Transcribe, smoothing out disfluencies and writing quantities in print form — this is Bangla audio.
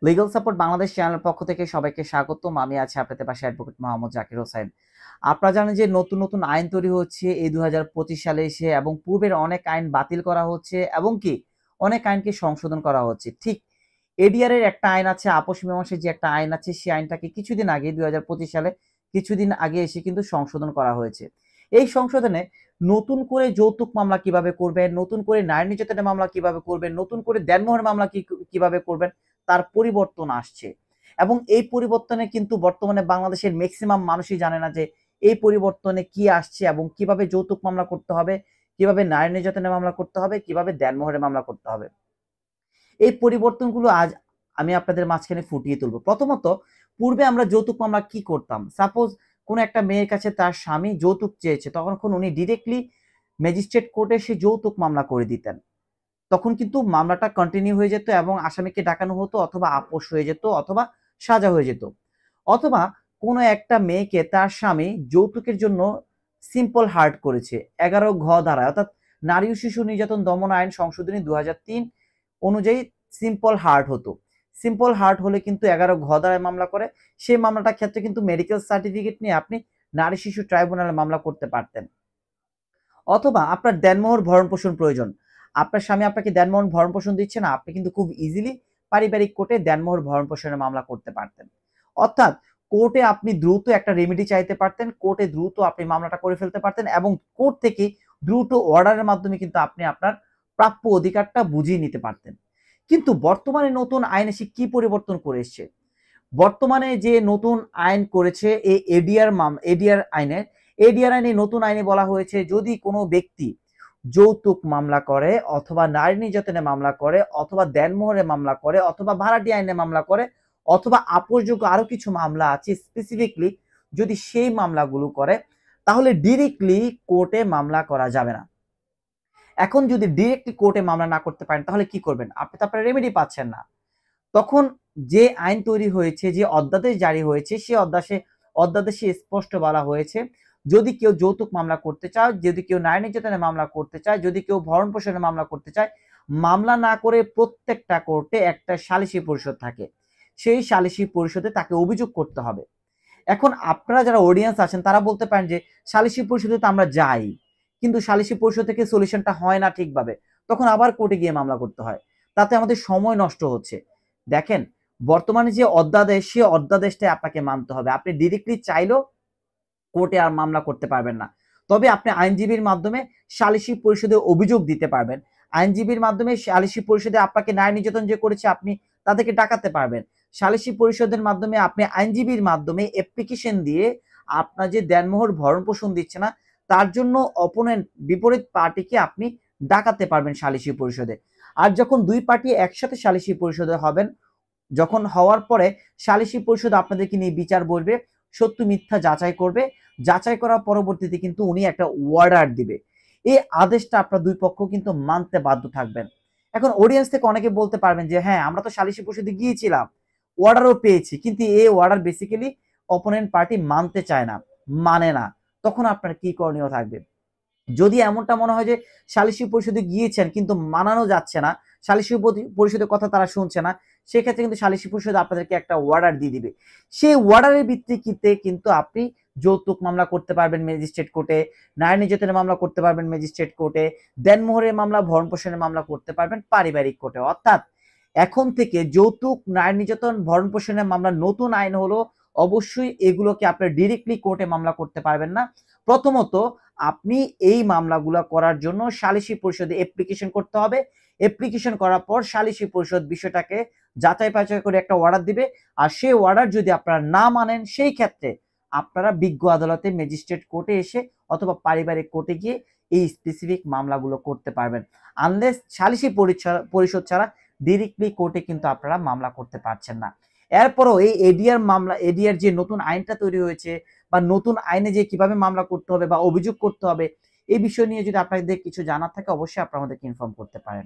লিগ্যাল সাপোর্ট বাংলাদেশ চ্যানেলের পক্ষ থেকে সবাইকে স্বাগতম। আমি আছি আপনাদের পাশে অ্যাডভোকেট মোহাম্মদ জাকির হোসেন। আপনারা জানেন যে নতুন নতুন আইন তৈরি হচ্ছে এই 2025 সালে এসে, এবং পূর্বের অনেক আইন বাতিল করা হচ্ছে এবং কি অনেক আইনকে সংশোধন করা হচ্ছে। ঠিক এডিআর এর একটা আইন আছে, আপোষ মীমাংসার যে একটা আইন আছে, সেই আইনটাকে কিছুদিন আগে 2025 সালে কিছুদিন আগে এসে কিন্তু সংশোধন করা হয়েছে। এই সংশোধনে নতুন করে যৌতুক মামলা কিভাবে করবেন, নতুন করে নারী নির্যাতনের মামলা কিভাবে করবেন, নতুন করে দেনমোহরের মামলা কিভাবে করবেন তার পরিবর্তন আসছে। এবং এই পরিবর্তনে কিন্তু বর্তমানে বাংলাদেশের ম্যাক্সিমাম মানুষই জানে না যে এই পরিবর্তনে কি আসছে এবং কিভাবে যৌতুক মামলা করতে হবে, কিভাবে নারী নির্যাতনের মামলা করতে হবে, কিভাবে দেনমোহরের মামলা করতে হবে। এই পরিবর্তনগুলো আজ আমি আপনাদের মাঝখানে ফুটিয়ে তুলব। প্রথমত, পূর্বে আমরা যৌতুক মামলা কি করতাম? সাপোজ কোনো একটা মেয়ের কাছে তার স্বামী যৌতুক চেয়েছে, তখন উনি ডিরেক্টলি ম্যাজিস্ট্রেট কোর্টে সে যৌতুক মামলা করে দিতেন। তখন কিন্তু মামলাটা কন্টিনিউ হয়ে যেত এবং আসামিকে ডাকানো হতো, অথবা আপোষ হয়ে যেত, অথবা সাজা হয়ে যেত। অথবা কোনো একটা মেয়েকে তার স্বামী যৌতুকের জন্য সিম্পল হার্ট করেছে 11 ঘ ধারায়, অর্থাৎ নারী ও শিশু নির্যাতন দমন আইন সংশোধনী 2003 অনুযায়ী সিম্পল হার্ট হতো। সিম্পল হার্ট হলে কিন্তু 11 ঘ ধারায় মামলা করে, সেই মামলাটার ক্ষেত্রে কিন্তু মেডিকেল সার্টিফিকেট নিয়ে আপনি নারী শিশু ট্রাইব্যুনালে মামলা করতে পারতেন। অথবা আপনার দেনমোহর ভরণ পোষণ প্রয়োজন, আপনার স্বামী আপনাকে দেনমোহর ভরণ পোষণ দিচ্ছে না, আপনি কিন্তু খুব ইজিলি পারিবারিক কোর্টে দেনমোহর ভরণ পোষণের মামলা করতে পারতেন। অর্থাৎ কোর্টে আপনি দ্রুত একটা রেমেডি চাইতে পারতেন, কোর্টে দ্রুত আপনি মামলাটা করে ফেলতে পারতেন, এবং কোর্ট থেকে দ্রুত অর্ডারের মাধ্যমে কিন্তু আপনি আপনার প্রাপ্য অধিকারটা বুঝিয়ে নিতে পারতেন। কিন্তু বর্তমানে নতুন আইন এসে কি পরিবর্তন করে এসছে? বর্তমানে যে নতুন আইন করেছে এই এডিআর আইনে নতুন আইনে বলা হয়েছে, যদি কোনো ব্যক্তি যৌতুক মামলা করে, অথবা নারী নির্যাতনের মামলা করে, অথবা দেনমোহরের মামলা করে, অথবা ভাড়াটি আইনে মামলা করে, অথবা আপোষযোগ্য আরো কিছু মামলা আছে স্পেসিফিকলি, যদি সেই মামলাগুলো করে, তাহলে ডিরেক্টলি কোর্টে মামলা করা যাবে না। এখন যদি ডিরেক্টলি কোর্টে মামলা না করতে পারেন, তাহলে কি করবেন? আপনি তো আপনার রেমেডি পাচ্ছেন না। তখন যে আইন তৈরি হয়েছে, যে অধ্যাদেশ জারি হয়েছে, সেই অধ্যাদেশে স্পষ্ট বলা হয়েছে, যদি কেউ যৌতুক মামলা করতে চায়, যদি কেউ নারী নির্যাতনের মামলা করতে চায়, যদি কেউ ভরণ পোষণের মামলা করতে চায়, মামলা না করে প্রত্যেকটা কোর্টে একটা সালিসি পরিষদ থাকে, সেই সালিসি পরিষদে তাকে অভিযোগ করতে হবে। এখন আপনারা যারা অডিয়েন্স আছেন তারা বলতে পারেন যে সালিসি পরিষদে তো আমরা যাই, কিন্তু সালিসি পরিষদ থেকে সলিউশনটা হয় না ঠিকভাবে, তখন আবার কোর্টে গিয়ে মামলা করতে হয়, তাতে আমাদের সময় নষ্ট হচ্ছে। দেখেন, বর্তমানে যে অধ্যাদেশ, সে অধ্যাদেশটা আপনাকে মানতে হবে। আপনি ডিরেক্টলি চাইলেও কোর্টে আর মামলা করতে পারবেন না, তবে আপনি আইনজীবীর মাধ্যমে সালিসি পরিষদে অভিযোগ দিতে পারবেন। আইনজীবীর মাধ্যমে সালিসি পরিষদে আপনাকে নারী নির্যাতন যে করেছে আপনি তাদেরকে ডাকাতে পারবেন। সালিসি পরিষদের মাধ্যমে আপনি আইনজীবীর মাধ্যমে অ্যাপ্লিকেশন দিয়ে আপনার যে দেনমোহর ভরণ পোষণ দিচ্ছে না, তার জন্য অপোনেন্ট বিপরীত পার্টিকে আপনি ডাকাতে পারবেন সালিসি পরিষদে। আর যখন দুই পার্টি একসাথে সালিসি পরিষদে হবেন, যখন হওয়ার পরে সালিসি পরিষদ আপনাদেরকে নিয়ে বিচার বলবে, সত্য মিথ্যা যাচাই করবে, যাচাই করার পরবর্তীতে কিন্তু উনি একটা অর্ডার দিবে। এই আদেশটা আপনার দুই পক্ষ কিন্তু মানতে বাধ্য থাকবেন। এখন অডিয়েন্স থেকে অনেকে বলতে পারবেন যে হ্যাঁ, আমরা তো সালিসি পরিষদে গিয়েছিলাম, অর্ডারও পেয়েছি, কিন্তু এই অর্ডার বেসিক্যালি অপোনেন্ট পার্টি মানতে চায় না, মানে না। তখন আপনার কি করণীয় থাকবে? যদি এমনটা মনে হয় যে সালিসি পরিষদে গিয়েছেন কিন্তু মানানো যাচ্ছে না, সালিসি পরিষদের কথা তারা শুনছে না, সেক্ষেত্রে কিন্তু সালিসি পরিষদ আপনাদেরকে একটা অর্ডার দিয়ে দিবে। সেই অর্ডারের ভিত্তিতে কিন্তু আপনি যৌতুক মামলা করতে পারবেন ম্যাজিস্ট্রেট কোর্টে, নারী নির্যাতনের মামলা করতে পারবেন ম্যাজিস্ট্রেট কোর্টে, দেনমোহরের মামলা, ভরণ পোষণের মামলা করতে পারবেন পারিবারিক কোর্টে। অর্থাৎ এখন থেকে যৌতুক, নারী নির্যাতন, ভরণ পোষণের মামলা নতুন আইন হলো, অবশ্যই এগুলোকে আপনি ডিরেক্টলি কোর্টে মামলা করতে পারবেন না। প্রথমত, আপনি এই মামলাগুলো করার জন্য সালিসি পরিষদে অ্যাপ্লিকেশন করতে হবে। অ্যাপ্লিকেশন করার পর সালিসি পরিষদ বিষয়টাকে যাচাই বাছাই করে একটা অর্ডার দিবে, আর সেই অর্ডার যদি আপনারা না মানেন, সেই ক্ষেত্রে আপনারা বিজ্ঞ আদালতে, ম্যাজিস্ট্রেট কোর্টে এসে অথবা পারিবারিক কোর্টে গিয়ে এই স্পেসিফিক মামলাগুলো করতে পারবেন। আনলেস সালিসি পরিষদ ছাড়া ডিরেক্টলি কোর্টে কিন্তু আপনারা মামলা করতে পারছেন না। এরপরও এই এডিআর যে নতুন আইনটা তৈরি হয়েছে, বা নতুন আইনে যে কিভাবে মামলা করতে হবে বা অভিযোগ করতে হবে, এই বিষয় নিয়ে যদি আপনাদের কিছু জানার থাকে, অবশ্যই আপনারা আমাদেরকে ইনফর্ম করতে পারেন।